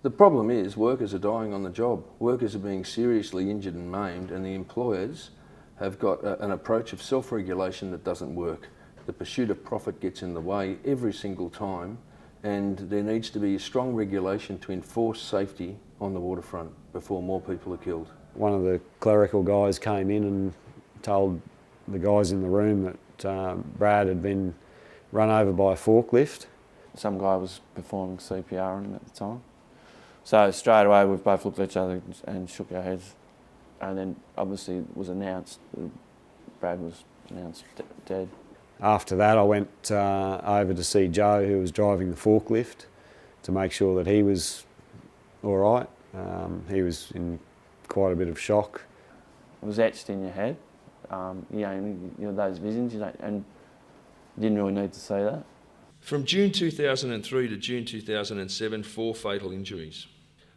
The problem is workers are dying on the job. Workers are being seriously injured and maimed, and the employers have got an approach of self-regulation that doesn't work. The pursuit of profit gets in the way every single time, and there needs to be a strong regulation to enforce safety on the waterfront before more people are killed. One of the clerical guys came in and told the guys in the room that Brad had been run over by a forklift. Some guy was performing CPR on him at the time. So straight away we've both looked at each other and shook our heads, and then obviously it was announced, Brad was announced dead. After that I went over to see Joe, who was driving the forklift, to make sure that he was all right. He was in quite a bit of shock. It was etched in your head, those visions, and you didn't really need to see that. From June 2003 to June 2007, 4 fatal injuries.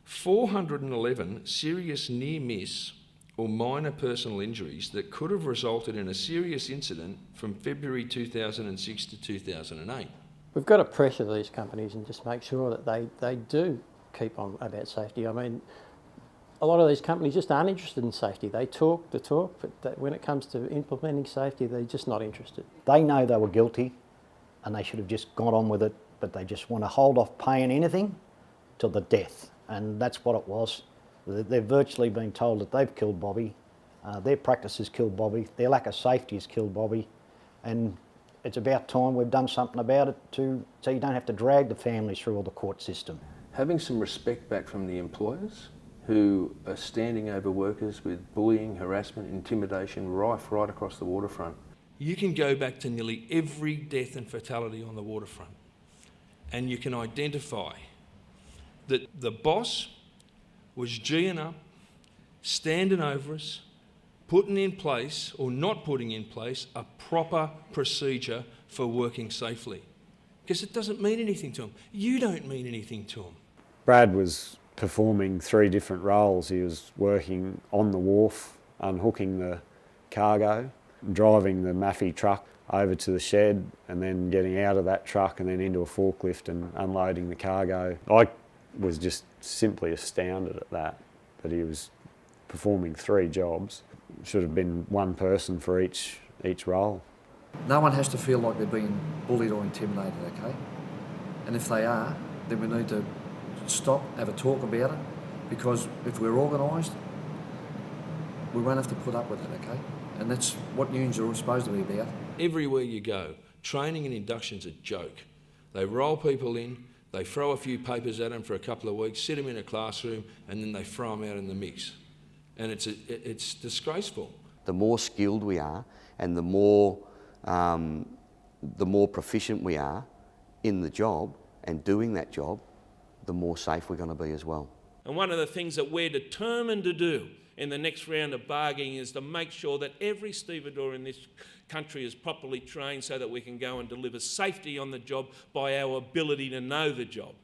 411 serious near-miss or minor personal injuries that could have resulted in a serious incident from February 2006 to 2008. We've got to pressure these companies and just make sure that they do keep on about safety. I mean, a lot of these companies just aren't interested in safety. They talk the talk, but when it comes to implementing safety, they're just not interested. They know they were guilty and they should have just gone on with it, but they just want to hold off paying anything till the death. And that's what it was. They've virtually been told that they've killed Bobby, their practice has killed Bobby, their lack of safety has killed Bobby, and it's about time we've done something about it so you don't have to drag the families through all the court system. Having some respect back from the employers who are standing over workers with bullying, harassment, intimidation rife right across the waterfront. You can go back to nearly every death and fatality on the waterfront, and you can identify that the boss was G'ing up, standing over us, putting in place or not putting in place a proper procedure for working safely. Because it doesn't mean anything to them. You don't mean anything to them. Brad was performing 3 different roles. He was working on the wharf, unhooking the cargo, driving the Maffey truck over to the shed, and then getting out of that truck and then into a forklift and unloading the cargo. I was just simply astounded at that he was performing 3 jobs. Should have been one person for each role. No one has to feel like they're being bullied or intimidated, okay? And if they are, then we need to stop, have a talk about it, because if we're organised, we won't have to put up with it, okay? And that's what unions are supposed to be about. Everywhere you go, training and induction's a joke. They roll people in, they throw a few papers at them for a couple of weeks, sit them in a classroom, and then they throw them out in the mix. And it's disgraceful. The more skilled we are and the more proficient we are in the job and doing that job, the more safe we're going to be as well. And one of the things that we're determined to do in the next round of bargaining is to make sure that every stevedore in this country is properly trained so that we can go and deliver safety on the job by our ability to know the job.